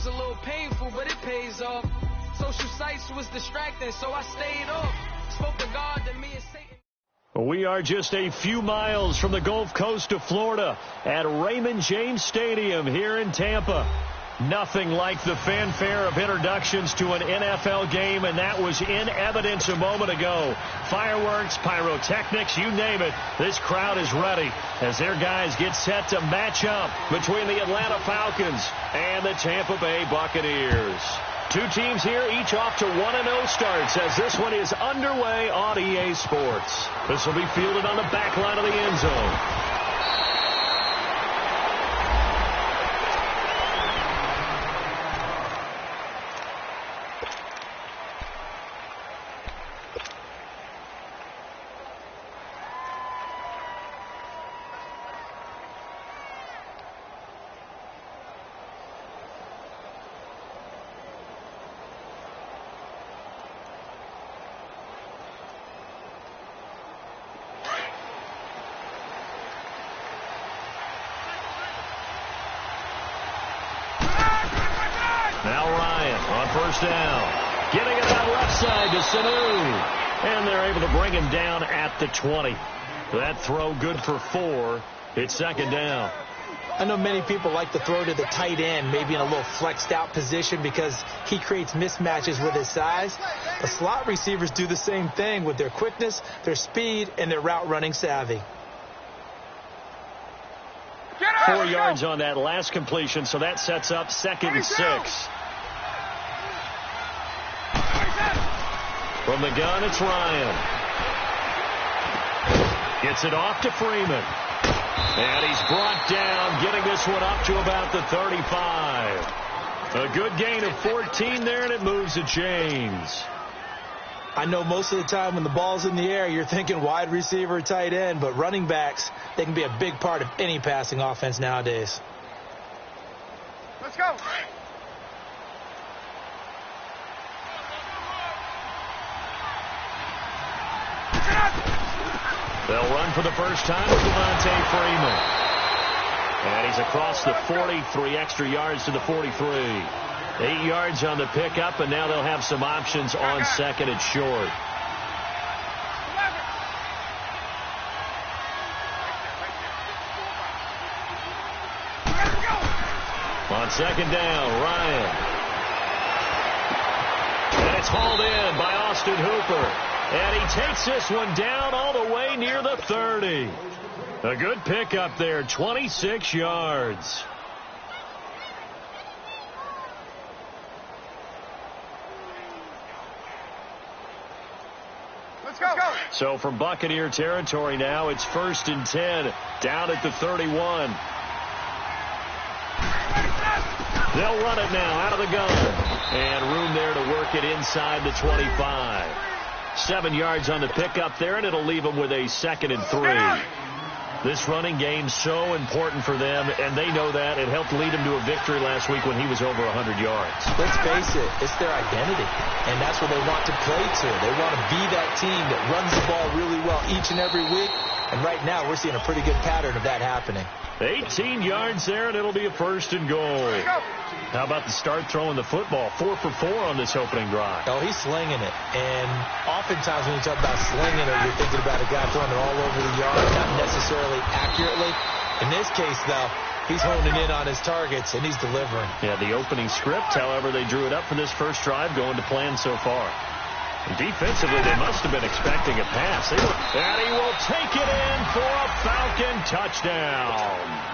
was a little painful, but it pays off. Social sites was distracting, so I stayed off. Spoke to God that me and Satan. We are just a few miles from the Gulf Coast of Florida at Raymond James Stadium here in Tampa. Nothing like the fanfare of introductions to an NFL game, and that was in evidence a moment ago. Fireworks, pyrotechnics, you name it. This crowd is ready as their guys get set to match up between the Atlanta Falcons and the Tampa Bay Buccaneers. Two teams here, each off to 1-0 starts as this one is underway on EA Sports. This will be fielded on the back line of the end zone. Now Ryan on first down. Getting it out left side to Sanu. And they're able to bring him down at the 20. That throw good for 4. It's second down. I know many people like to throw to the tight end, maybe in a little flexed out position because he creates mismatches with his size. The slot receivers do the same thing with their quickness, their speed, and their route running savvy. 4 yards on that last completion, so that sets up 2nd and 6. From the gun, it's Ryan. Gets it off to Freeman. And he's brought down, getting this one up to about the 35. A good gain of 14 there, and it moves the chains. I know most of the time when the ball's in the air, you're thinking wide receiver, tight end, but running backs, they can be a big part of any passing offense nowadays. Let's go. They'll run for the first time with Devontae Freeman. And he's across the 40, 3 extra yards to the 43. 8 yards on the pickup, and now they'll have some options on 2nd and short. On 2nd down, Ryan. And it's hauled in by Austin Hooper. And he takes this one down all the way near the 30. A good pickup there, 26 yards. Let's go. So from Buccaneer territory now, it's 1st and 10, down at the 31. They'll run it now out of the gun. And room there to work it inside the 25. 7 yards on the pickup there, and it'll leave them with a 2nd and 3. This running game so important for them, and they know that. It helped lead them to a victory last week when he was over 100 yards. Let's face it, it's their identity, and that's what they want to play to. They want to be that team that runs the ball really well each and every week, and right now we're seeing a pretty good pattern of that happening. 18 yards there, and it'll be a 1st and goal. How about the start throwing the football? 4 for 4 on this opening drive. Oh, he's slinging it. And oftentimes when you talk about slinging it, you're thinking about a guy throwing it all over the yard, not necessarily accurately. In this case, though, he's honing in on his targets, and he's delivering. Yeah, the opening script, however, they drew it up for this first drive going to plan so far. And defensively, they must have been expecting a pass. And he will take it in for a Falcon touchdown.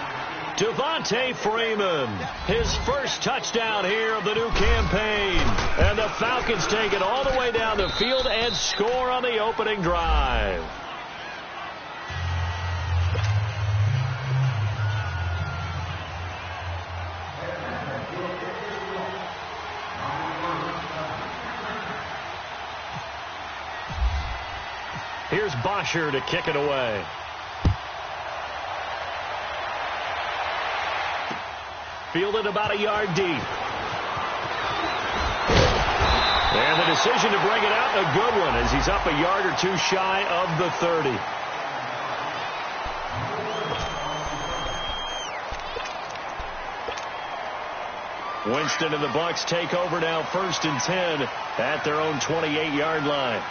Devontae Freeman, his first touchdown here of the new campaign. And the Falcons take it all the way down the field and score on the opening drive. Here's Bosher to kick it away. Fielded about a yard deep. And the decision to bring it out, a good one, as he's up a yard or two shy of the 30. Winston and the Bucs take over now, 1st and 10 at their own 28-yard line.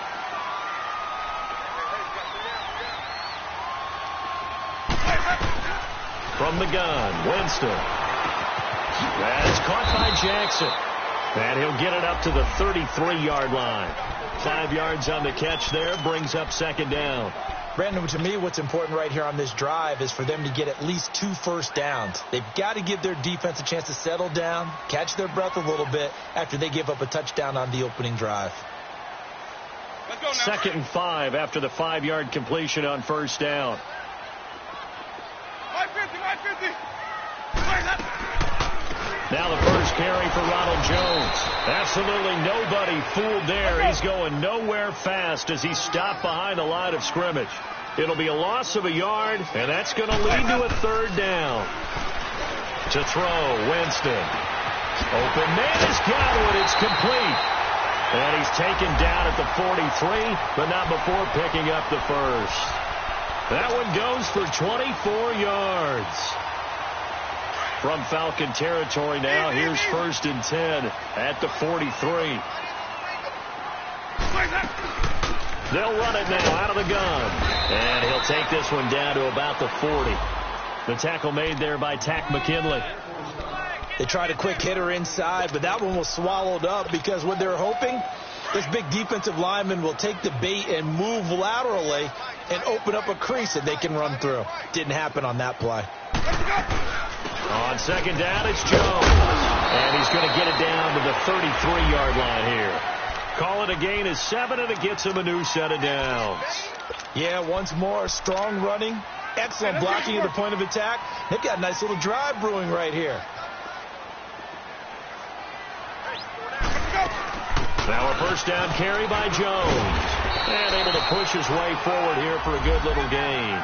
From the gun, Winston. That's caught by Jackson. And he'll get it up to the 33-yard line. 5 yards on the catch there, brings up 2nd down. Brandon, to me, what's important right here on this drive is for them to get at least 2 first downs. They've got to give their defense a chance to settle down, catch their breath a little bit after they give up a touchdown on the opening drive. 2nd and 5 after the 5-yard completion on 1st down. 50. Now the first carry for Ronald Jones. Absolutely nobody fooled there. He's going nowhere fast as he stopped behind the line of scrimmage. It'll be a loss of a yard, and that's going to lead to a 3rd down. To throw, Winston. Open man has got one. It's complete. And he's taken down at the 43, but not before picking up the first. That one goes for 24 yards. From Falcon territory now, here's 1st and 10 at the 43. They'll run it now out of the gun. And he'll take this one down to about the 40. The tackle made there by Tack McKinley. They tried a quick hitter inside, but that one was swallowed up because what they're hoping, this big defensive lineman will take the bait and move laterally and open up a crease that they can run through. Didn't happen on that play. On 2nd down, it's Jones. And he's going to get it down to the 33-yard line here. Call it a gain of 7, and it gets him a new set of downs. Yeah, once more, strong running, excellent blocking at the point of attack. They've got a nice little drive brewing right here. Now a 1st down carry by Jones. And able to push his way forward here for a good little gain.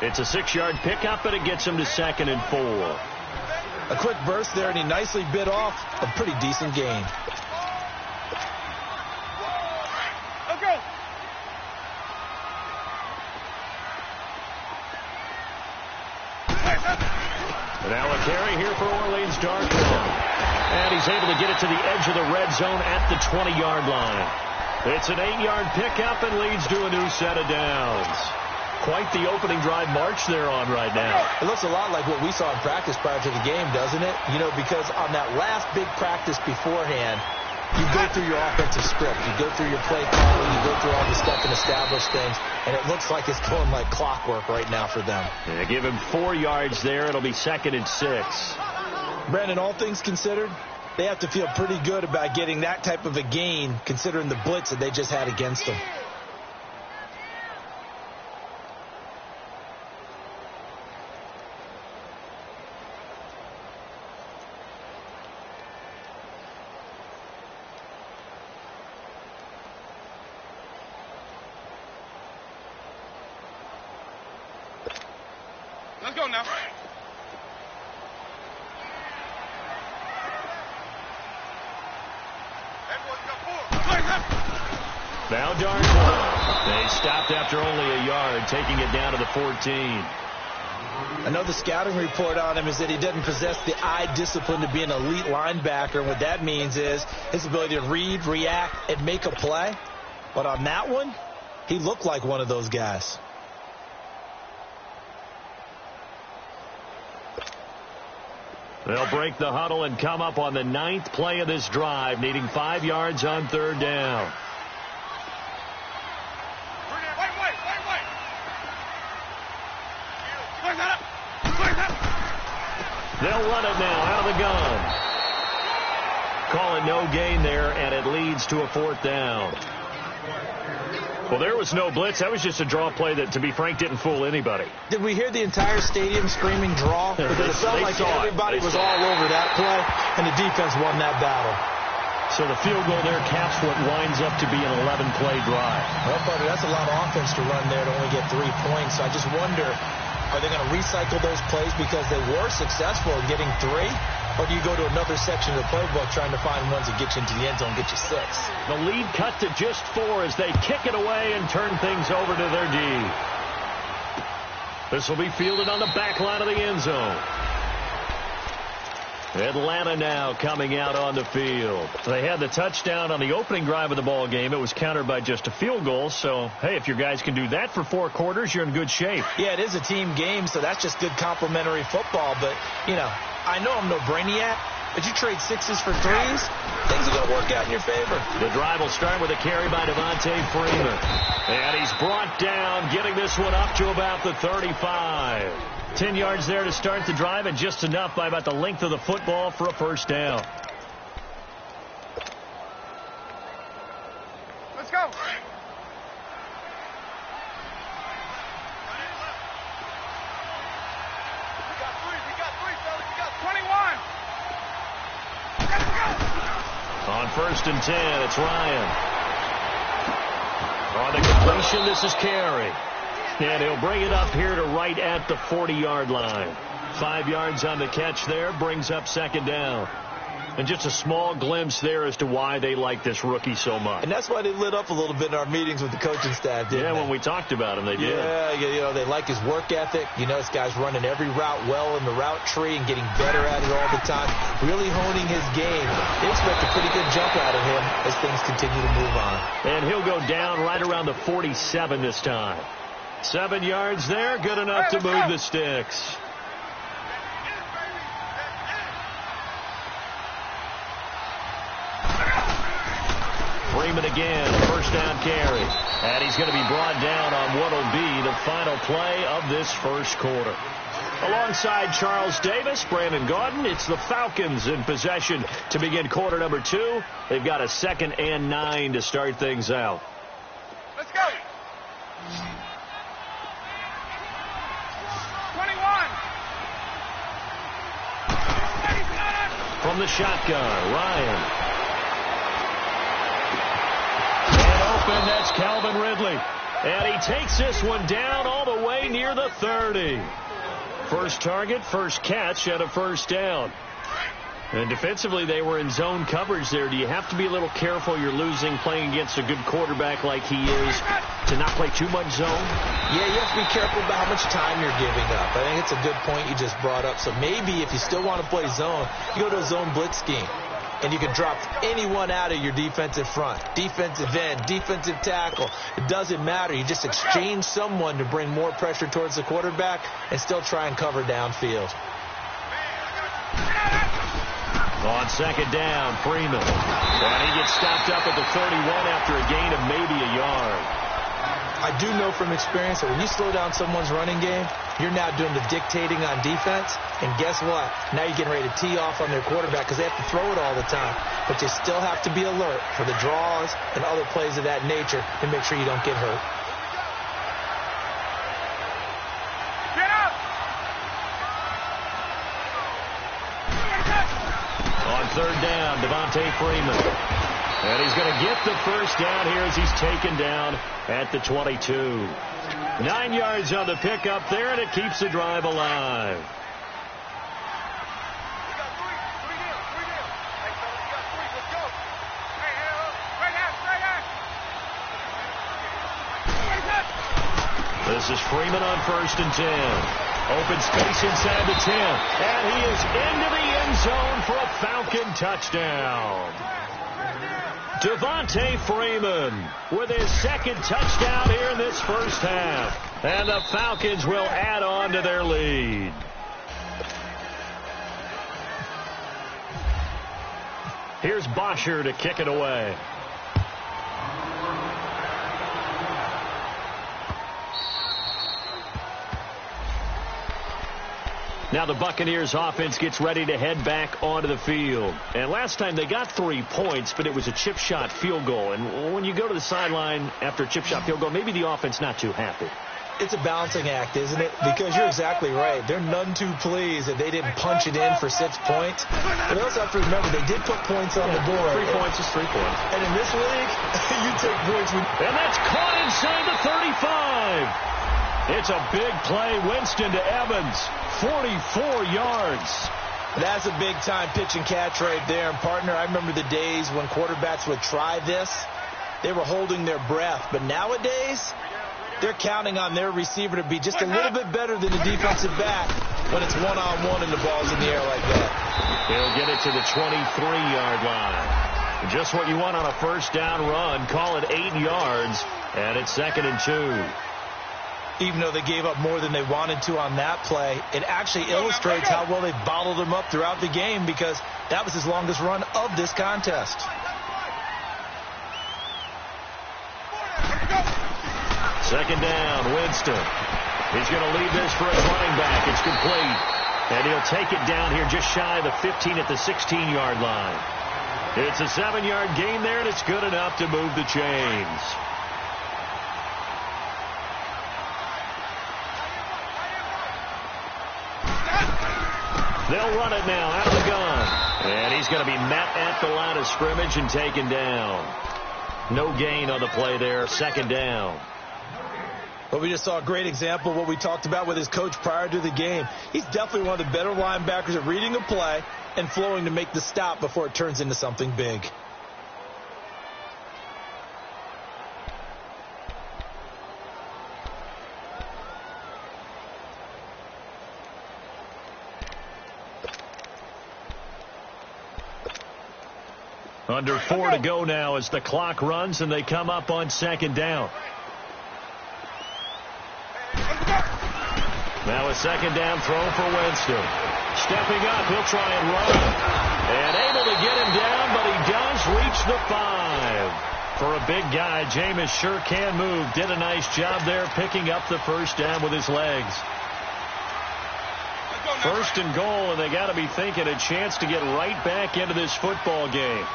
It's a 6-yard pickup, and it gets him to 2nd and 4. A quick burst there, and he nicely bit off a pretty decent gain. Let's go. Now a carry here for Orleans Darkwa. And he's able to get it to the edge of the red zone at the 20-yard line. It's an 8-yard pickup and leads to a new set of downs. Quite the opening drive march they're on right now. It looks a lot like what we saw in practice prior to the game, doesn't it? You know, because on that last big practice beforehand, you go through your offensive script. You go through your play calling. You go through all the stuff and establish things. And it looks like it's going like clockwork right now for them. Yeah, give him 4 yards there. It'll be 2nd and 6. Brandon, all things considered, they have to feel pretty good about getting that type of a gain considering the blitz that they just had against them. Let's go now. Now Darkwa. They stopped after only a yard, taking it down to the 14. I know the scouting report on him is that he doesn't possess the eye discipline to be an elite linebacker. And what that means is his ability to read, react, and make a play. But on that one, he looked like one of those guys. They'll break the huddle and come up on the 9th play of this drive, needing 5 yards on 3rd down. They'll run it now out of the gun. Call it no gain there, and it leads to a 4th down. Well, there was no blitz. That was just a draw play that, to be frank, didn't fool anybody. Did we hear the entire stadium screaming draw? Because it felt like everybody was all over that play, and the defense won that battle. So the field goal there caps what winds up to be an 11-play drive. Well, buddy, that's a lot of offense to run there to only get 3 points. So I just wonder, are they going to recycle those plays because they were successful in getting 3? Or do you go to another section of the playbook trying to find ones that get you into the end zone and get you 6? The lead cut to just 4 as they kick it away and turn things over to their D. This will be fielded on the back line of the end zone. Atlanta now coming out on the field. They had the touchdown on the opening drive of the ball game. It was countered by just a field goal. So, hey, if your guys can do that for 4 quarters, you're in good shape. Yeah, it is a team game, so that's just good complementary football. But, you know, I know I'm no brainiac, but you trade 6s for 3s, things are going to work out in your favor. The drive will start with a carry by Devontae Freeman. And he's brought down, getting this one up to about the 35. 10 yards there to start the drive, and just enough by about the length of the football for a first down. Let's go. We got 3, fellas. We got 21. Let's go. On 1st and 10, it's Ryan. On the completion, this is Carey. And he'll bring it up here to right at the 40-yard line. 5 yards on the catch there, brings up 2nd down. And just a small glimpse there as to why they like this rookie so much. And that's why they lit up a little bit in our meetings with the coaching staff, didn't they? When we talked about him, they did. Yeah, you know, they like his work ethic. You know, this guy's running every route well in the route tree and getting better at it all the time, really honing his game. They expect a pretty good jump out of him as things continue to move on. And he'll go down right around the 47 this time. 7 yards there, good enough to move the sticks. Freeman again, first down carry. And he's going to be brought down on what will be the final play of this first quarter. Alongside Charles Davis, Brandon Gaudin, it's the Falcons in possession to begin quarter number 2. They've got a 2nd and 9 to start things out. Let's go. 21. From the shotgun, Ryan. And open, that's Calvin Ridley. And he takes this one down all the way near the 30. First target, first catch, and a first down. And defensively, they were in zone coverage there. Do you have to be a little careful? You're losing playing against a good quarterback like he is to not play too much zone? Yeah, you have to be careful about how much time you're giving up. I think it's a good point you just brought up. So maybe if you still want to play zone, you go to a zone blitz scheme. And you can drop anyone out of your defensive front, defensive end, defensive tackle. It doesn't matter. You just exchange someone to bring more pressure towards the quarterback and still try and cover downfield. On 2nd down, Freeman. And he gets stopped up at the 31 after a gain of maybe a yard. I do know from experience that when you slow down someone's running game, you're now doing the dictating on defense. And guess what? Now you're getting ready to tee off on their quarterback because they have to throw it all the time. But you still have to be alert for the draws and other plays of that nature to make sure you don't get hurt. Get up. On 3rd down, Devontae Freeman. And he's going to get the first down here as he's taken down at the 22. 9 yards on the pickup there, and it keeps the drive alive. This is Freeman on 1st and 10. Open space inside the 10. And he is into the end zone for a Falcon touchdown. Devontae Freeman with his 2nd touchdown here in this first half. And the Falcons will add on to their lead. Here's Bosher to kick it away. Now the Buccaneers offense gets ready to head back onto the field. And last time they got 3 points, but it was a chip shot field goal. And when you go to the sideline after a chip shot field goal, maybe the offense not too happy. It's a balancing act, isn't it? Because you're exactly right. They're none too pleased that they didn't punch it in for 6 points. But they also have to remember they did put points on the board. 3 points is 3 points. And in this league, you take points. And that's caught inside the 35. It's a big play. Winston to Evans. 44 yards. That's a big-time pitch and catch right there. And, partner, I remember the days when quarterbacks would try this. They were holding their breath. But nowadays, they're counting on their receiver to be just a little bit better than the defensive back when it's one-on-one and the ball's in the air like that. He'll get it to the 23-yard line. Just what you want on a first down run. Call it 8 yards, and it's 2nd and 2. Even though they gave up more than they wanted to on that play, it actually illustrates how well they bottled them up throughout the game, because that was his longest run of this contest. Second down, Winston. He's going to leave this for his running back. It's complete. And he'll take it down here just shy of the 15 at the 16-yard line. It's a 7-yard gain there, and it's good enough to move the chains. They'll run it now out of the gun. And he's going to be met at the line of scrimmage and taken down. No gain on the play there. 2nd down. But we just saw a great example of what we talked about with his coach prior to the game. He's definitely one of the better linebackers at reading a play and flowing to make the stop before it turns into something big. Under 4 to go now as the clock runs and they come up on 2nd down. Now a 2nd down throw for Winston. Stepping up, he'll try and run. And able to get him down, but he does reach the 5. For a big guy, Jameis sure can move. Did a nice job there picking up the first down with his legs. 1st and goal, and they got to be thinking a chance to get right back into this football game.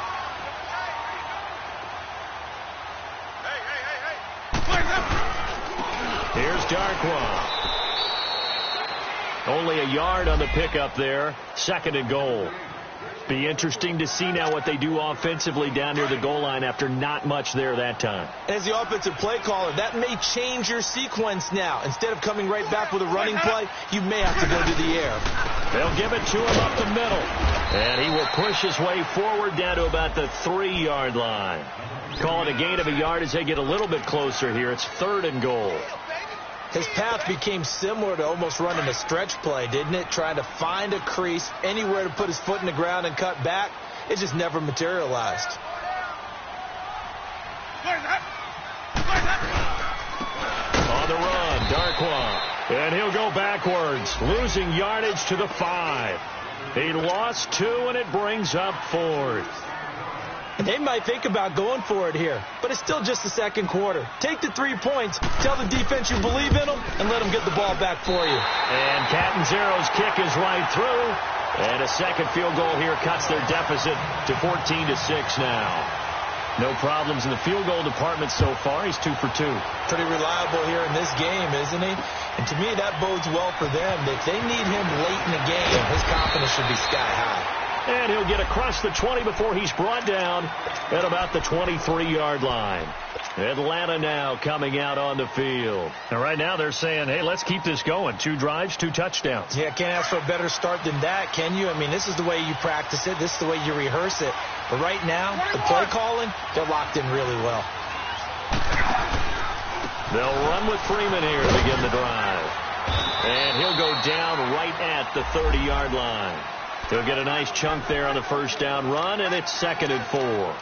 Here's Darkwa. Only a yard on the pickup there. 2nd and goal. Be interesting to see now what they do offensively down near the goal line after not much there that time. As the offensive play caller, that may change your sequence now. Instead of coming right back with a running play, you may have to go to the air. They'll give it to him up the middle. And he will push his way forward down to about the 3-yard line. Call it a gain of a yard as they get a little bit closer here. It's 3rd and goal. His path became similar to almost running a stretch play, didn't it? Trying to find a crease, anywhere to put his foot in the ground and cut back. It just never materialized. On the run, Darkwa. And he'll go backwards, losing yardage to the 5. He lost 2, and it brings up 4th. And they might think about going for it here, but it's still just the 2nd quarter. Take the 3 points, tell the defense you believe in them, and let them get the ball back for you. And Catanzaro's kick is right through. And a 2nd field goal here cuts their deficit to 14-6 now. No problems in the field goal department so far. He's 2 for 2. Pretty reliable here in this game, isn't he? And to me, that bodes well for them. If they need him late in the game, his confidence should be sky high. And he'll get across the 20 before he's brought down at about the 23-yard line. Atlanta now coming out on the field. And right now they're saying, hey, let's keep this going. 2 drives, 2 touchdowns. Yeah, can't ask for a better start than that, can you? I mean, this is the way you practice it. This is the way you rehearse it. But right now, the play calling, they're locked in really well. They'll run with Freeman here to begin the drive. And he'll go down right at the 30-yard line. He'll get a nice chunk there on the first down run, and it's 2nd and 4.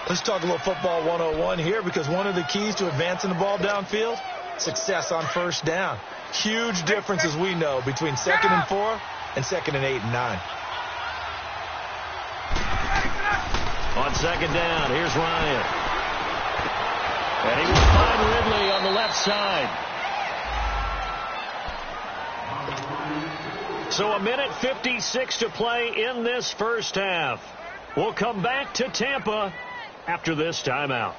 Let's talk a little football 101 here, because one of the keys to advancing the ball downfield, success on first down. Huge difference, as we know, between 2nd and 4 and 2nd and 8 and 9. On 2nd down, here's Ryan. And he will find Ridley on the left side. So 1:56 to play in this first half. We'll come back to Tampa after this timeout.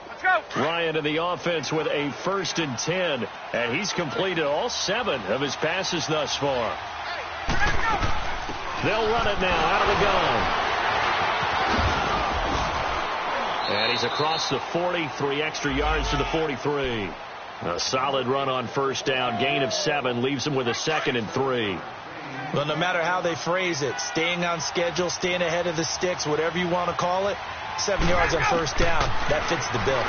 Let's go. Ryan in the offense with a 1st and 10. And he's completed all 7 of his passes thus far. They'll run it now out of the gun. And he's across the 40, 3 extra yards to the 43. A solid run on first down. Gain of 7 leaves him with a 2nd and 3. Well, no matter how they phrase it, staying on schedule, staying ahead of the sticks, whatever you want to call it, 7 yards on first down, that fits the bill.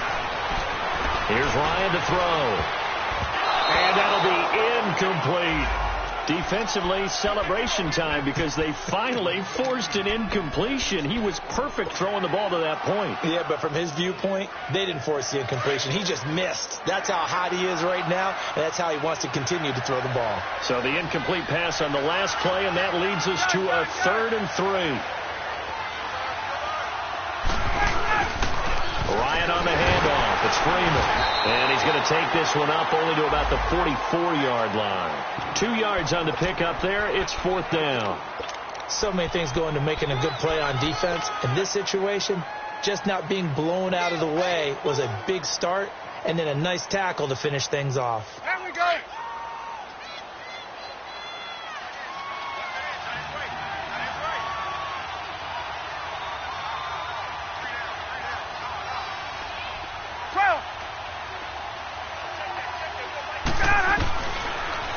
Here's Ryan to throw. And that'll be incomplete. Defensively, celebration time because they finally forced an incompletion. He was perfect throwing the ball to that point. Yeah, but from his viewpoint, they didn't force the incompletion. He just missed. That's how hot he is right now, and that's how he wants to continue to throw the ball. So the incomplete pass on the last play, and that leads us to a 3rd and 3. Ryan on the handoff. It's Freeman. And he's going to take this one up only to about the 44-yard line. 2 yards on the pickup there. It's 4th down. So many things go into making a good play on defense. In this situation, just not being blown out of the way was a big start, and then a nice tackle to finish things off. There we go.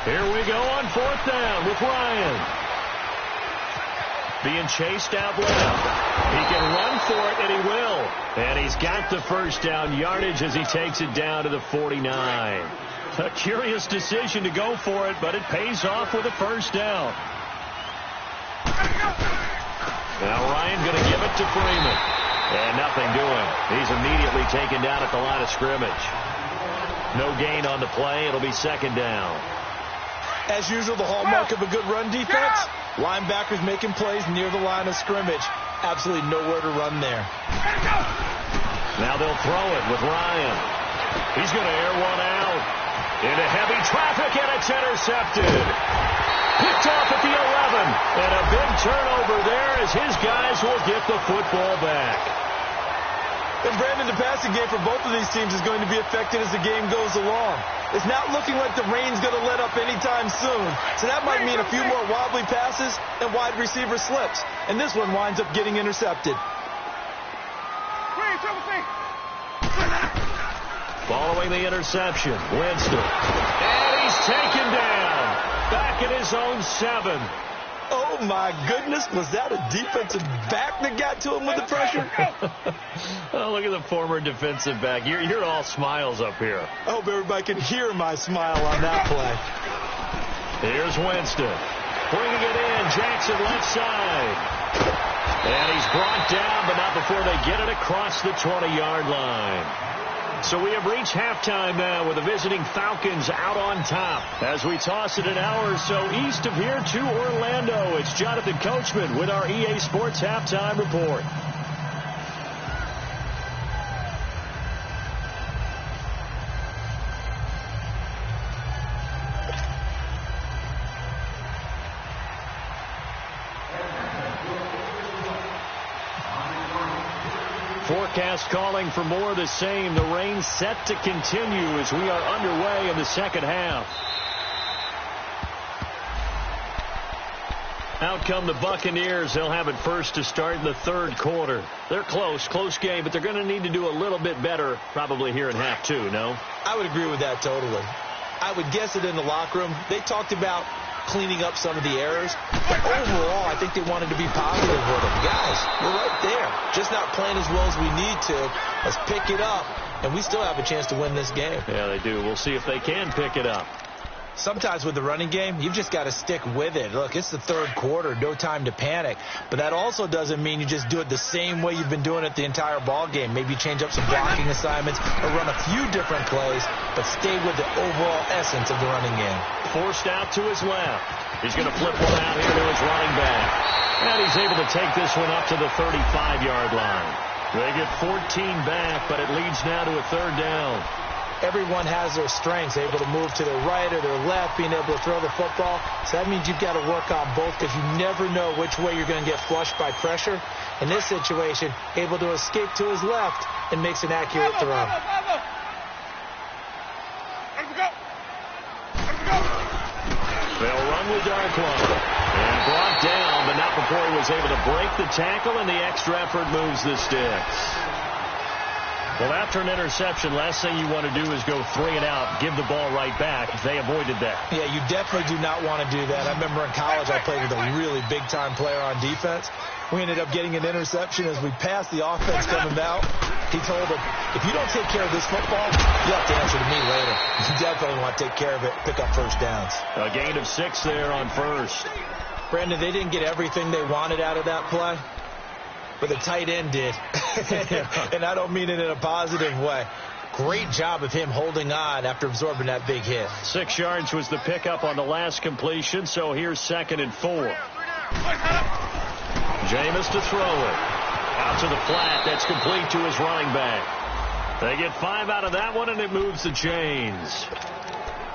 Here we go on 4th down with Ryan. Being chased out left. He can run for it, and he will. And he's got the first down yardage as he takes it down to the 49. A curious decision to go for it, but it pays off with a first down. Now Ryan going to give it to Freeman. And nothing doing. He's immediately taken down at the line of scrimmage. No gain on the play. It'll be 2nd down. As usual, the hallmark of a good run defense, linebackers making plays near the line of scrimmage. Absolutely nowhere to run there. Now they'll throw it with Ryan. He's going to air one out. Into heavy traffic, and it's intercepted. Picked off at the 11. And a big turnover there as his guys will get the football back. And Brandon, the passing game for both of these teams is going to be affected as the game goes along. It's not looking like the rain's going to let up anytime soon. So that might mean a few more wobbly passes and wide receiver slips. And this one winds up getting intercepted. Following the interception, Winston. And he's taken down. Back at his own 7. Oh, my goodness. Was that a defensive back that got to him with the pressure? Oh, look at the former defensive back. You're all smiles up here. I hope everybody can hear my smile on that play. Here's Winston. Bringing it in. Jackson left side. And he's brought down, but not before they get it across the 20-yard line. So we have reached halftime now with the visiting Falcons out on top. As we toss it an hour or so east of here to Orlando, it's Jonathan Coachman with our EA Sports Halftime Report. Forecast calling for more of the same. The rain set to continue as we are underway in the second half. Out come the Buccaneers. They'll have it first to start in the 3rd quarter. They're close game, but they're going to need to do a little bit better probably here in half 2, no? I would agree with that totally. I would guess it in the locker room. They talked about cleaning up some of the errors. But overall, I think they wanted to be positive with them. Guys, we're right there. Just not playing as well as we need to. Let's pick it up, and we still have a chance to win this game. Yeah, they do. We'll see if they can pick it up. Sometimes with the running game, you've just got to stick with it. Look, it's the 3rd quarter, no time to panic. But that also doesn't mean you just do it the same way you've been doing it the entire ball game. Maybe change up some blocking assignments or run a few different plays, but stay with the overall essence of the running game. Forced out to his left. He's going to flip one out here to his running back. And he's able to take this one up to the 35-yard line. They get 14 back, but it leads now to a 3rd down. Everyone has their strengths, able to move to their right or their left, being able to throw the football. So that means you've got to work on both because you never know which way you're going to get flushed by pressure. In this situation, able to escape to his left and makes an accurate throw. They'll run with Darkwan. And brought down, but not before he was able to break the tackle, and the extra effort moves the sticks. Well, after an interception, last thing you want to do is go 3 and out, give the ball right back. They avoided that. Yeah, you definitely do not want to do that. I remember in college I played with a really big-time player on defense. We ended up getting an interception as we passed the offense coming out. He told him, if you don't take care of this football, you have to answer to me later. You definitely want to take care of it, pick up first downs. A gain of 6 there on first. Brandon, they didn't get everything they wanted out of that play, but the tight end did. And I don't mean it in a positive way. Great job of him holding on after absorbing that big hit. 6 yards was the pickup on the last completion, so here's 2nd and 4. Jameis to throw it. Out to the flat. That's complete to his running back. They get 5 out of that one, and it moves the chains.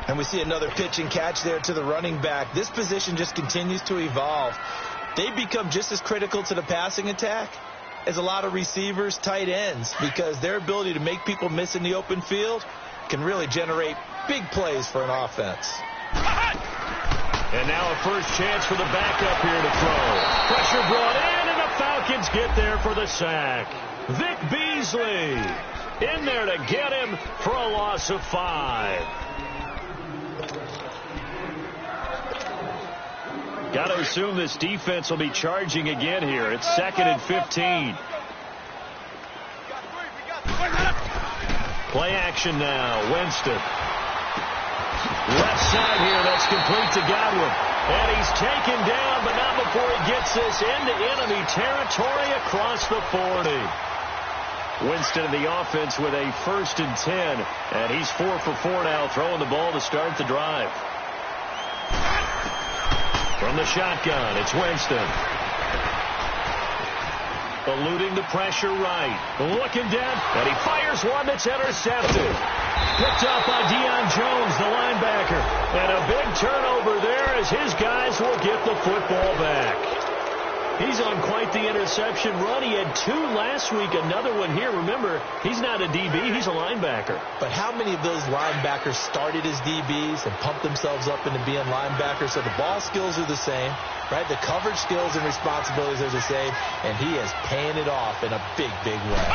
And we see another pitch and catch there to the running back. This position just continues to evolve. They become just as critical to the passing attack as a lot of receivers, tight ends, because their ability to make people miss in the open field can really generate big plays for an offense. And now a first chance for the backup here to throw. Pressure brought in, and the Falcons get there for the sack. Vic Beasley in there to get him for a loss of 5. Got to assume this defense will be charging again here. It's 2nd and 15. Play action now. Winston. Left side here. That's complete to Godwin. And he's taken down, but not before he gets this into enemy territory across the 40. Winston in the offense with a 1st and 10. And he's 4 for 4 now, throwing the ball to start the drive. From the shotgun, it's Winston. Eluding the pressure right. Looking down, and he fires one that's intercepted. Picked up by Deion Jones, the linebacker. And a big turnover there as his guys will get the football back. He's on quite the interception run. He had 2 last week, another one here. Remember, he's not a DB, he's a linebacker. But how many of those linebackers started as DBs and pumped themselves up into being linebackers? So the ball skills are the same, right? The coverage skills and responsibilities are the same, and he is paying it off in a big, big way.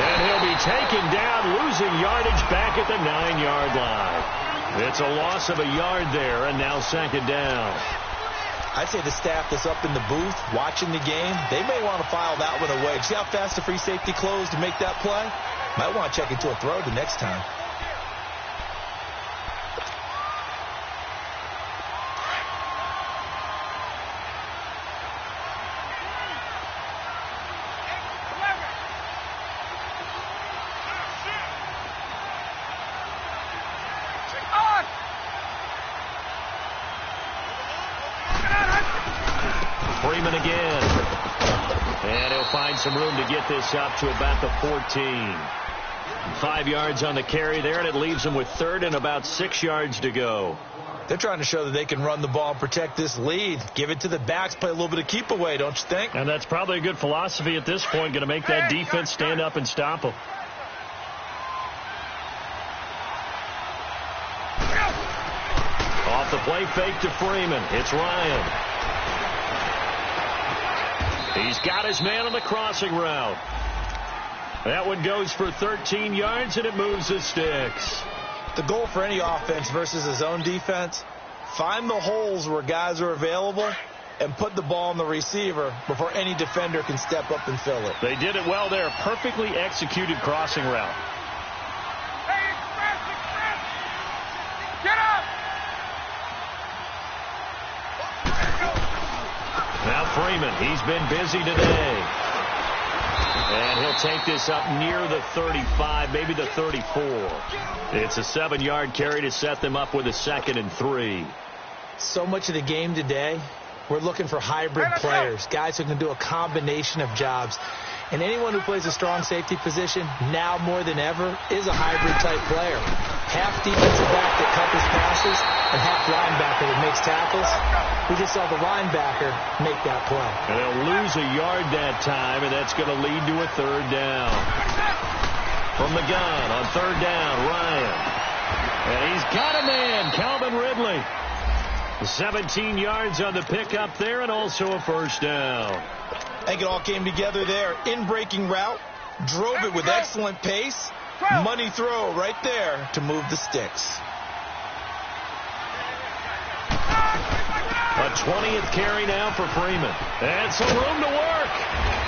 And he'll be taken down, losing yardage back at the 9-yard line. It's a loss of a yard there, and now 2nd down. I'd say the staff that's up in the booth watching the game, they may want to file that one away. See how fast the free safety closed to make that play? Might want to check into a throw the next time. Freeman again. And he'll find some room to get this up to about the 14. 5 yards on the carry there, and it leaves them with 3rd and about 6 yards to go. They're trying to show that they can run the ball and protect this lead. Give it to the backs, play a little bit of keep away, don't you think? And that's probably a good philosophy at this point, going to make that defense stand up and stop them. Off the play fake to Freeman. It's Ryan. He's got his man on the crossing route. That one goes for 13 yards, and it moves the sticks. The goal for any offense versus his own defense, find the holes where guys are available and put the ball on the receiver before any defender can step up and fill it. They did it well there. Perfectly executed crossing route. Hey, get up! Now Freeman, he's been busy today. And he'll take this up near the 35, maybe the 34. It's a 7-yard carry to set them up with a 2nd and 3. So much of the game today, we're looking for hybrid players, guys who can do a combination of jobs. And anyone who plays a strong safety position, now more than ever, is a hybrid-type player. Half defensive back that covers passes and half linebacker that makes tackles. We just saw the linebacker make that play. And they'll lose a yard that time, and that's going to lead to a 3rd down. From the gun on 3rd down, Ryan. And he's got a man, Calvin Ridley. 17 yards on the pickup there, and also a 1st down. I think it all came together there. In-breaking route, drove it with excellent pace. Money throw right there to move the sticks. A 20th carry now for Freeman. And some room to work.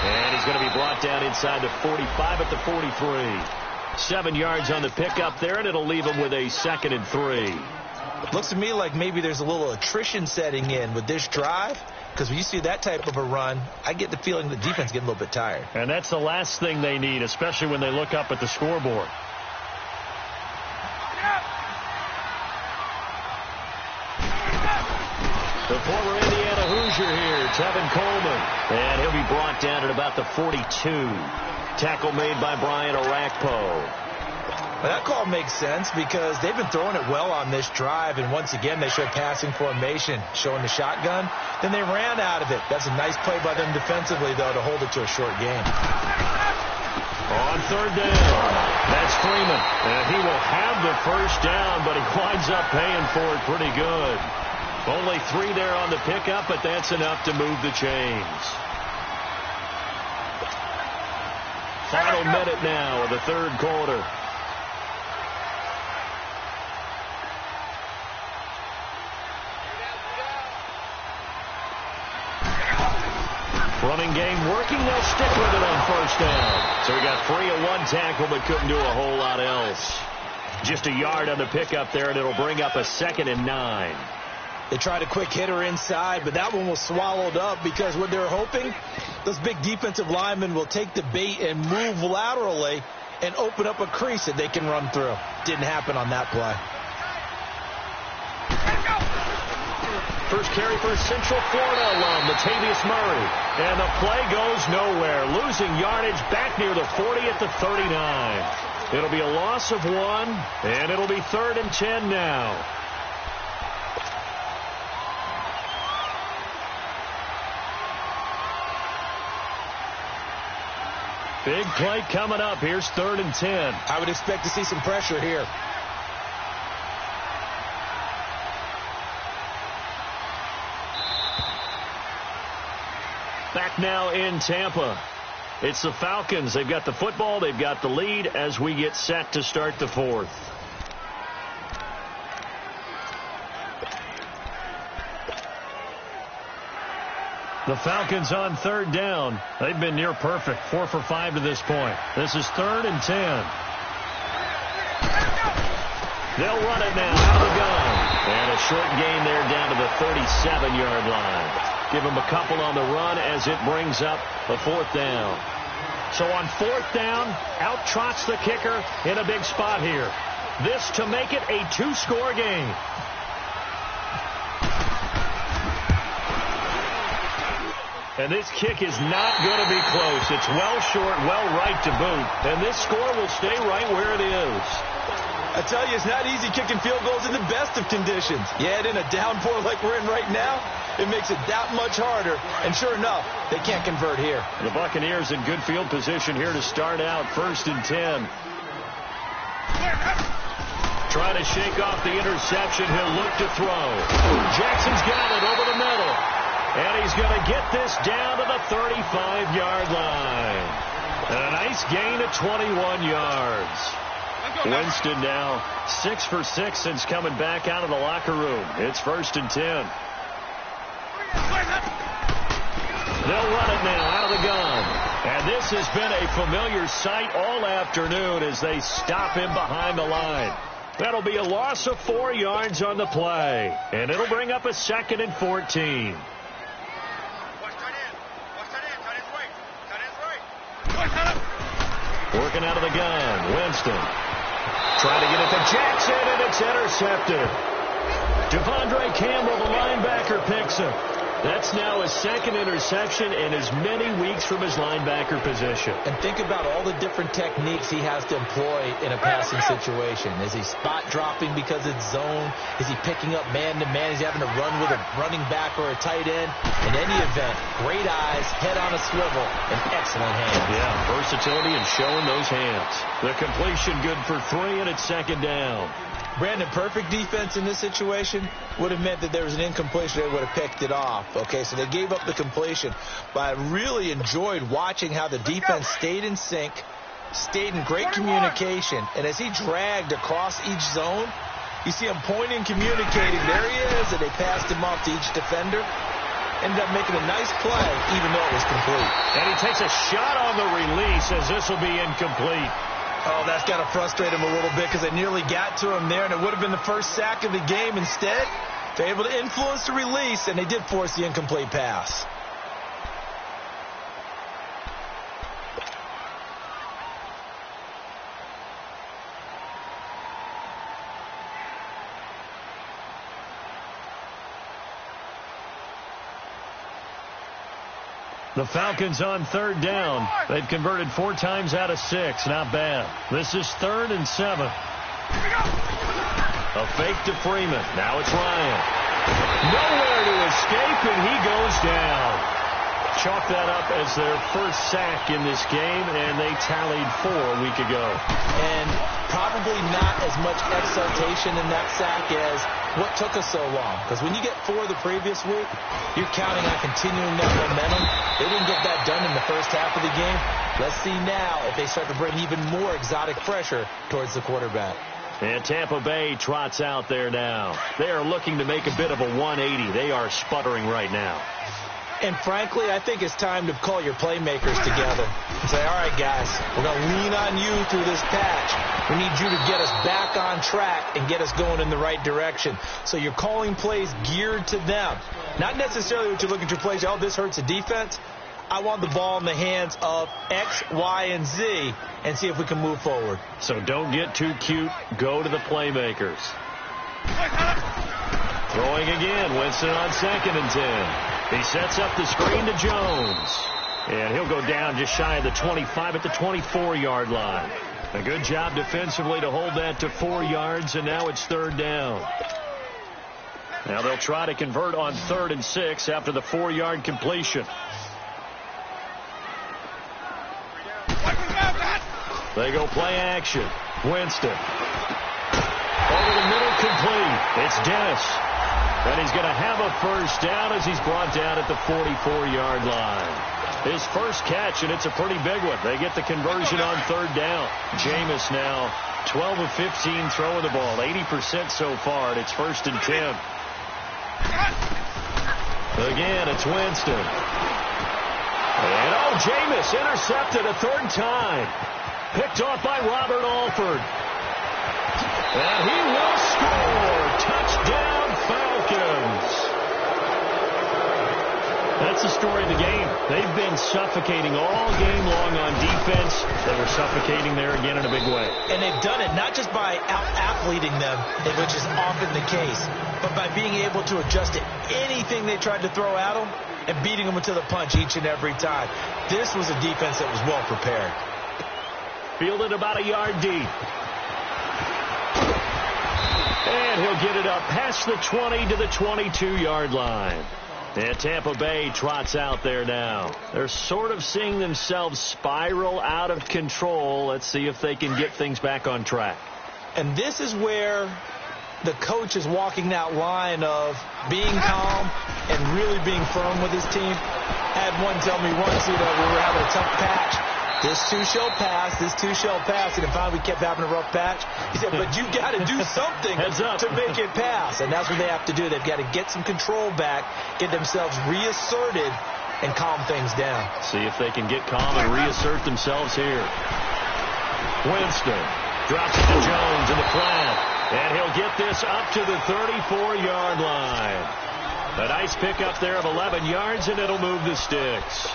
And he's going to be brought down inside the 45 at the 43. 7 yards on the pickup there, and it'll leave him with a 2nd and 3. Looks to me like maybe there's a little attrition setting in with this drive, because when you see that type of a run, I get the feeling the defense getting a little bit tired. And that's the last thing they need, especially when they look up at the scoreboard. The former Indiana Hoosier here, Tevin Coleman. And he'll be brought down at about the 42. Tackle made by Brian Orakpo. Well, that call makes sense because they've been throwing it well on this drive, and once again they showed passing formation, showing the shotgun. Then they ran out of it. That's a nice play by them defensively, though, to hold it to a short game. On 3rd down, that's Freeman. And he will have the 1st down, but he winds up paying for it pretty good. Only 3 there on the pickup, but that's enough to move the chains. Final minute now of the 3rd quarter. Running game working. They'll stick with it on 1st down. So we got 3 of 1 tackle, but couldn't do a whole lot else. Just a yard on the pickup there, and it'll bring up a 2nd and 9. They tried a quick hitter inside, but that one was swallowed up because what they're hoping, those big defensive linemen will take the bait and move laterally and open up a crease that they can run through. Didn't happen on that play. First carry for Central Florida alum, Latavius Murray. And the play goes nowhere. Losing yardage back near the 40 at the 39. It'll be a loss of 1, and it'll be 3rd and 10 now. Big play coming up. Here's 3rd and 10. I would expect to see some pressure here. Back now in Tampa. It's the Falcons. They've got the football. They've got the lead as we get set to start the 4th. The Falcons on 3rd down. They've been near perfect. 4 for 5 to this point. This is 3rd and 10. They'll run it now out of the gun. And a short gain there down to the 37-yard line. Give them a couple on the run as it brings up a 4th down. So on 4th down, out trots the kicker in a big spot here. This to make it a 2-score game. And this kick is not going to be close. It's well short, well right to boot. And this score will stay right where it is. I tell you, it's not easy kicking field goals in the best of conditions. Yet in a downpour like we're in right now, it makes it that much harder. And sure enough, they can't convert here. The Buccaneers in good field position here to start out. 1st and 10. Trying to shake off the interception. He'll look to throw. Jackson's got it over the middle. And he's going to get this down to the 35-yard line. And a nice gain of 21 yards. Winston now 6 for 6 since coming back out of the locker room. It's 1st and 10. They'll run it now out of the gun. And this has been a familiar sight all afternoon as they stop him behind the line. That'll be a loss of 4 yards on the play. And it'll bring up a 2nd and 14. Working out of the gun, Winston. Trying to get it to Jackson, and it's intercepted. Devondre Campbell, the linebacker, picks it. That's now his 2nd interception in as many weeks from his linebacker position. And think about all the different techniques he has to employ in a passing situation. Is he spot dropping because it's zone? Is he picking up man-to-man? Is he having to run with a running back or a tight end? In any event, great eyes, head on a swivel, and excellent hands. Yeah, versatility and showing those hands. The completion good for 3, and it's 2nd down. Brandon, perfect defense in this situation would have meant that there was an incompletion. They would have picked it off. Okay, so they gave up the completion. But I really enjoyed watching how the defense stayed in sync, stayed in great communication. And as he dragged across each zone, you see him pointing, communicating. There he is, and they passed him off to each defender. Ended up making a nice play, even though it was complete. And he takes a shot on the release as this will be incomplete. Oh, that's got to frustrate him a little bit because they nearly got to him there, and it would have been the first sack of the game. Instead, they're able to influence the release, and they did force the incomplete pass. The Falcons on third down. They've converted 4 times out of 6. Not bad. This is 3rd and 7. A fake to Freeman. Now it's Ryan. Nowhere to escape, and he goes down. Chalk that up as their first sack in this game, and they tallied 4 a week ago. And probably not as much exultation in that sack as what took us so long. Because when you get 4 the previous week, you're counting on continuing that momentum. They didn't get that done in the first half of the game. Let's see now if they start to bring even more exotic pressure towards the quarterback. And Tampa Bay trots out there now. They are looking to make a bit of a 180. They are sputtering right now. And frankly, I think it's time to call your playmakers together and say, all right, guys, we're going to lean on you through this patch. We need you to get us back on track and get us going in the right direction. So you're calling plays geared to them. Not necessarily what you're looking to play. Oh, this hurts the defense. I want the ball in the hands of X, Y, and Z and see if we can move forward. So don't get too cute. Go to the playmakers. Throwing again. Winston on 2nd and 10. He sets up the screen to Jones. And he'll go down just shy of the 25 at the 24-yard line. A good job defensively to hold that to 4 yards, and now it's 3rd down. Now they'll try to convert on 3rd and 6 after the 4-yard completion. They go play action. Winston. Over the middle, complete. It's Dennis. And he's going to have a first down as he's brought down at the 44-yard line. His first catch, and it's a pretty big one. They get the conversion on 3rd down. Jameis now 12 of 15 throwing the ball, 80% so far, and it's 1st and 10. Again, it's Winston. And, Jameis intercepted a 3rd time. Picked off by Robert Alford. And he will score. Touchdown, Falcons. That's the story of the game. They've been suffocating all game long on defense. They were suffocating there again in a big way. And they've done it not just by out-athleting them, which is often the case, but by being able to adjust to anything they tried to throw at them and beating them to the punch each and every time. This was a defense that was well prepared. Fielded about a yard deep. And he'll get it up past the 20 to the 22-yard line. And Tampa Bay trots out there now. They're sort of seeing themselves spiral out of control. Let's see if they can get things back on track. And this is where the coach is walking that line of being calm and really being firm with his team. I had one tell me once, we were having a tough patch. This too shall pass, this too shall pass. And finally we kept having a rough patch. He said, but you got to do something to make it pass. And that's what they have to do. They've got to get some control back, get themselves reasserted, and calm things down. See if they can get calm and reassert themselves here. Winston drops it to Jones in the flat. And he'll get this up to the 34-yard line. A nice pickup there of 11 yards, and it'll move the sticks.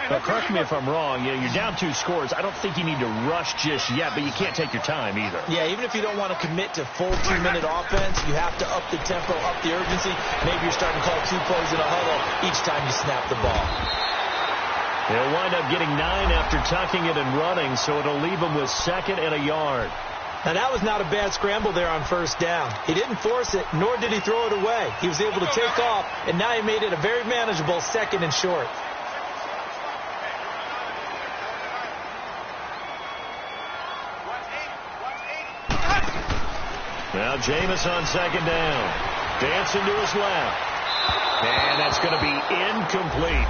Now, correct me if I'm wrong. You're down 2 scores. I don't think you need to rush just yet, but you can't take your time either. Yeah, even if you don't want to commit to full 2-minute offense, you have to up the tempo, up the urgency. Maybe you're starting to call 2 plays in a huddle each time you snap the ball. He'll wind up getting 9 after tucking it and running, so it'll leave him with 2nd and a yard. Now, that was not a bad scramble there on 1st down. He didn't force it, nor did he throw it away. He was able to take off, and now he made it a very manageable 2nd and short. Now Jameis on second down. Dancing to his left. And that's going to be incomplete.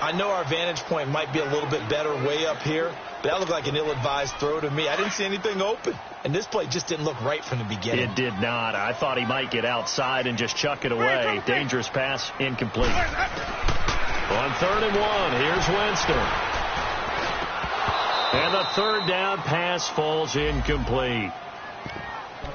I know our vantage point might be a little bit better way up here, but that looked like an ill-advised throw to me. I didn't see anything open, and this play just didn't look right from the beginning. It did not. I thought he might get outside and just chuck it away. Dangerous pass, incomplete. On 3rd and 1, here's Winston. And the third down pass falls incomplete.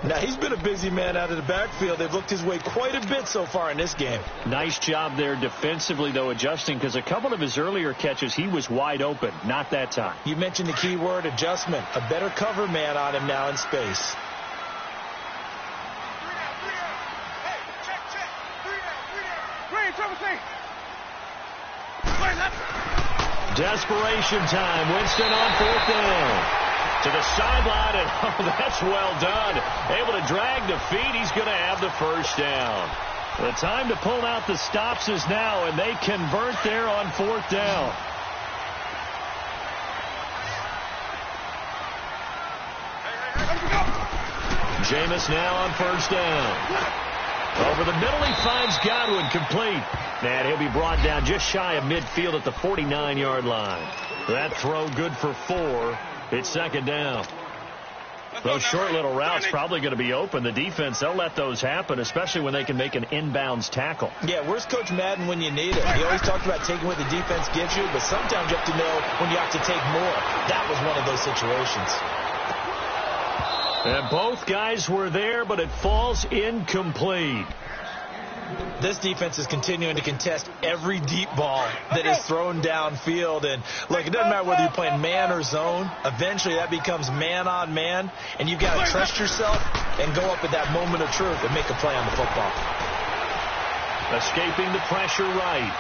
Now, he's been a busy man out of the backfield. They've looked his way quite a bit so far in this game. Nice job there defensively, though, adjusting, because a couple of his earlier catches, he was wide open. Not that time. You mentioned the key word, adjustment. A better cover man on him now in space. Desperation time. Winston on 4th down. To the sideline, and that's well done. Able to drag the feet. He's going to have the first down. The time to pull out the stops is now, and they convert there on 4th down. Jameis now on 1st down. Over the middle, he finds Godwin, complete. And he'll be brought down just shy of midfield at the 49-yard line. That throw good for 4. It's 2nd down. Those short little routes probably going to be open. The defense, they'll let those happen, especially when they can make an inbounds tackle. Yeah, where's Coach Madden when you need it? He always talked about taking what the defense gives you, but sometimes you have to know when you have to take more. That was one of those situations. And both guys were there, but it falls incomplete. This defense is continuing to contest every deep ball that is thrown downfield. And, look, it doesn't matter whether you're playing man or zone. Eventually, that becomes man on man. And you've got to trust yourself and go up at that moment of truth and make a play on the football. Escaping the pressure right.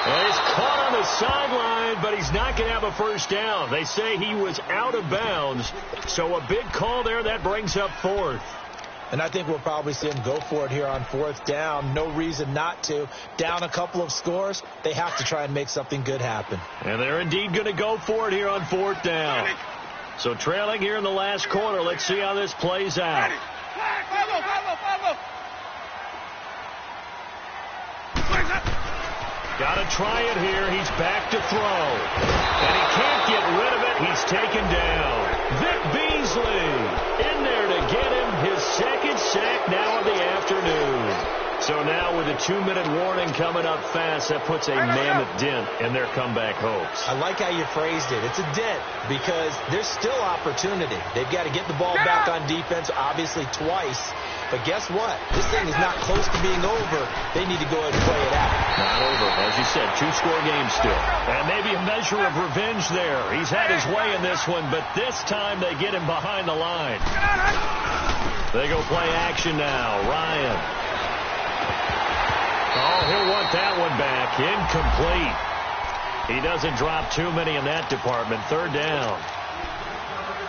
And he's caught on the sideline, but he's not going to have a first down. They say he was out of bounds. So a big call there. That brings up 4th. And I think we'll probably see him go for it here on 4th down. No reason not to. Down a couple of scores, they have to try and make something good happen. And they're indeed going to go for it here on 4th down. So trailing here in the last quarter. Let's see how this plays out. Got to try it here. He's back to throw. And he can't get rid of it. He's taken down. Vic Beasley in there to get him his 2nd sack now of the afternoon. So now with a 2-minute warning coming up fast, that puts a mammoth dent in their comeback hopes. I like how you phrased it. It's a dent because there's still opportunity. They've got to get the ball back on defense, obviously twice. But guess what? This thing is not close to being over. They need to go ahead and play it out. Not over. As you said, 2-score game still. And maybe a measure of revenge there. He's had his way in this one, but this time they get him behind the line. They go play action now. Ryan. Oh, he'll want that one back. Incomplete. He doesn't drop too many in that department. 3rd down.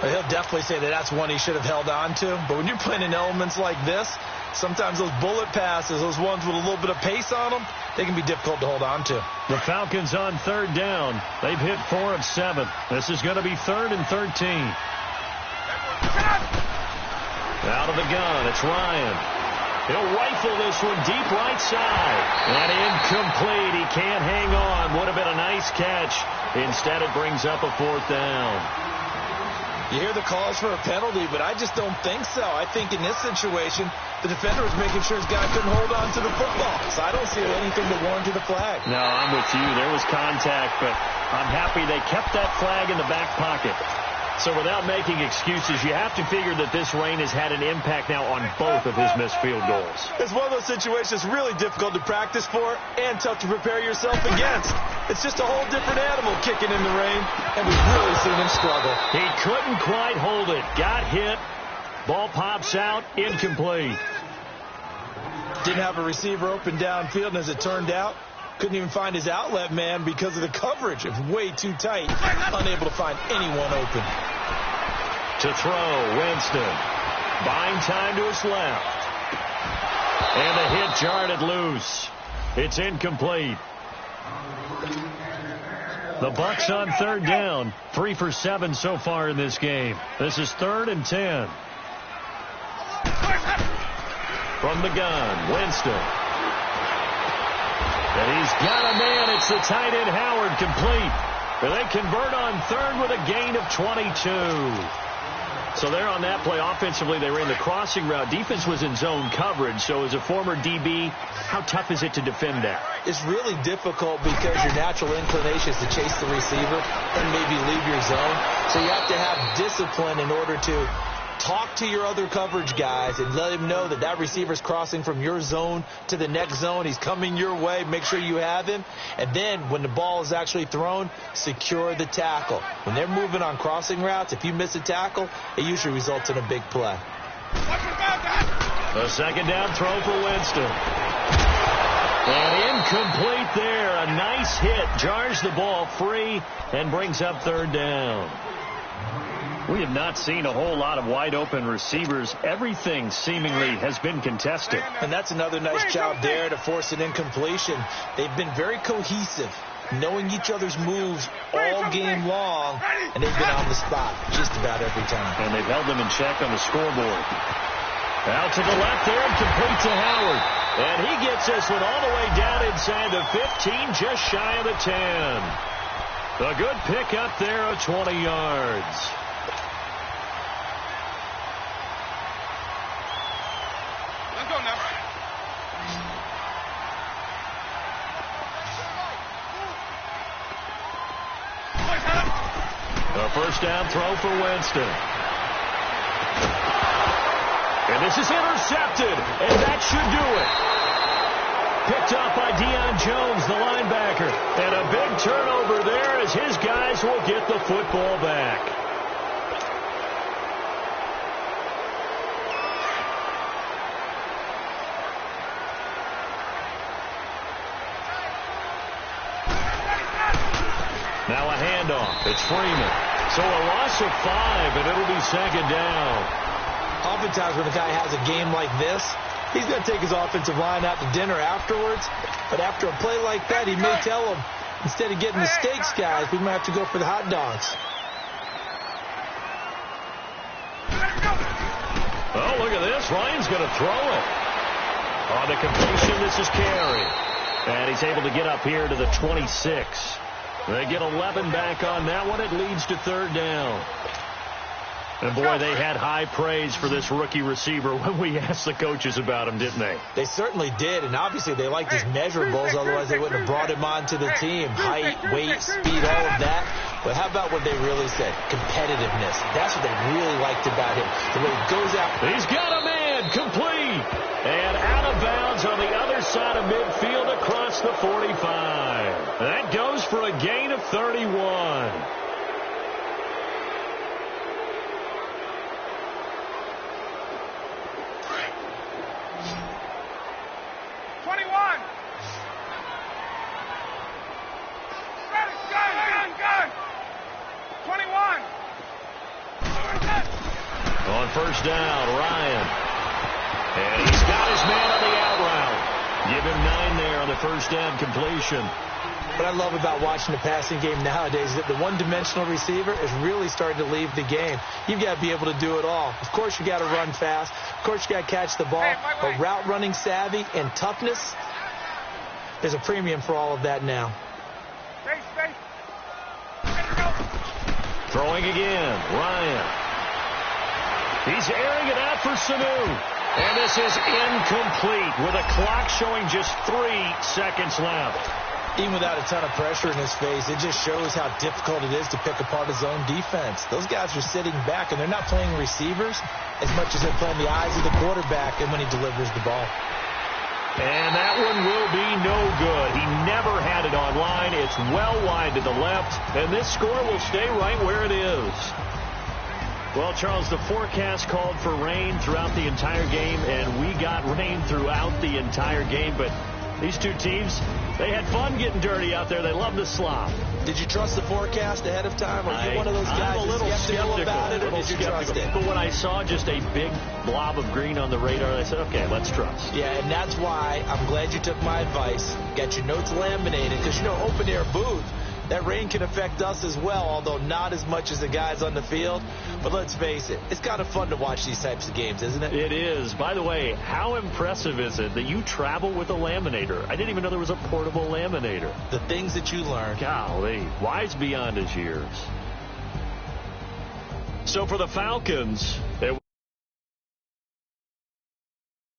He'll definitely say that that's one he should have held on to. But when you're playing in elements like this, sometimes those bullet passes, those ones with a little bit of pace on them, they can be difficult to hold on to. The Falcons on 3rd down. They've hit 4 of 7. This is going to be 3rd and 13. Out of the gun, it's Ryan. He'll rifle this one deep right side. And incomplete. He can't hang on. Would have been a nice catch. Instead, it brings up a 4th down. You hear the calls for a penalty, but I just don't think so. I think in this situation, the defender was making sure his guy couldn't hold on to the football. So I don't see anything that warranted a flag. No, I'm with you. There was contact, but I'm happy they kept that flag in the back pocket. So without making excuses, you have to figure that this rain has had an impact now on both of his missed field goals. It's one of those situations really difficult to practice for and tough to prepare yourself against. It's just a whole different animal kicking in the rain, and we've really seen him struggle. He couldn't quite hold it. Got hit. Ball pops out. Incomplete. Didn't have a receiver open downfield, and as it turned out, couldn't even find his outlet man because of the coverage. It was way too tight. Unable to find anyone open. To throw, Winston. Buying time to his left. And the hit jarred it loose. It's incomplete. The Bucs on 3rd down. 3 for 7 so far in this game. This is 3rd and 10. From the gun, Winston. And he's got a man. It's the tight end, Howard, complete. And they convert on third with a gain of 22. So there on that play, offensively, they ran the crossing route. Defense was in zone coverage. So as a former DB, how tough is it to defend that? It's really difficult because your natural inclination is to chase the receiver and maybe leave your zone. So you have to have discipline in order to talk to your other coverage guys and let him know that that receiver's crossing from your zone to the next zone. He's coming your way. Make sure you have him. And then when the ball is actually thrown, secure the tackle. When they're moving on crossing routes, if you miss a tackle, it usually results in a big play. A second down throw for Winston. And incomplete there. A nice hit. Jars the ball free and brings up third down. We have not seen a whole lot of wide-open receivers. Everything seemingly has been contested. And that's another nice job there to force an incompletion. They've been very cohesive, knowing each other's moves all game long, and they've been on the spot just about every time. And they've held them in check on the scoreboard. Out to the left there and complete to Howard. And he gets this one all the way down inside the 15, just shy of the 10. A good pick up there of 20 yards. A first down throw for Winston. And this is intercepted, and that should do it. Picked up by Deion Jones, the linebacker. And a big turnover there as his guys will get the football back. Now a handoff. It's Freeman. So a loss of 5, and it'll be second down. Oftentimes when a guy has a game like this, he's going to take his offensive line out to dinner afterwards. But after a play like that, he may tell them, instead of getting the steaks, guys, we might have to go for the hot dogs. Oh, look at this. Ryan's going to throw it. On the completion, this is Carey. And he's able to get up here to the 26. They get 11 back on that one. It leads to third down. And, boy, they had high praise for this rookie receiver when we asked the coaches about him, didn't they? They certainly did, and obviously they like these measurables. Otherwise, they wouldn't have brought him onto the team. Height, weight, speed, all of that. But how about what they really said? Competitiveness. That's what they really liked about him. The way he goes out. He's got a man. Complete. And out of bounds on the other side of midfield across the 45. That goes for a gain of 31. 21. Gun. 21. On first down, Ryan. And he's got his man on the out route. Give him 9 there on the first down completion. What I love about watching the passing game nowadays is that the one-dimensional receiver is really starting to leave the game. You've got to be able to do it all. Of course, you got to run fast. Of course, you got to catch the ball. But route running savvy and toughness, there's a premium for all of that now. Space. Throwing again, Ryan. He's airing it out for Sanu. And this is incomplete with a clock showing just 3 seconds left. Even without a ton of pressure in his face, it just shows how difficult it is to pick apart his own defense. Those guys are sitting back, and they're not playing receivers as much as they're playing the eyes of the quarterback and when he delivers the ball. And that one will be no good. He never had it on line. It's well wide to the left, and this score will stay right where it is. Well, Charles, the forecast called for rain throughout the entire game, and we got rain throughout the entire game. But these two teams, they had fun getting dirty out there. They love the slop. Did you trust the forecast ahead of time? Are you one of those guys I'm a little skeptical about it, or did you trust it? But when I saw just a big blob of green on the radar, I said, okay, let's trust. Yeah, and that's why I'm glad you took my advice. Got your notes laminated, because, open-air booth, That rain can affect us as well, although not as much as the guys on the field. But let's face it, it's kind of fun to watch these types of games, isn't it? It is. By the way, how impressive is it that you travel with a laminator? I didn't even know there was a portable laminator. The things that you learn. Golly, wise beyond his years. So for the Falcons,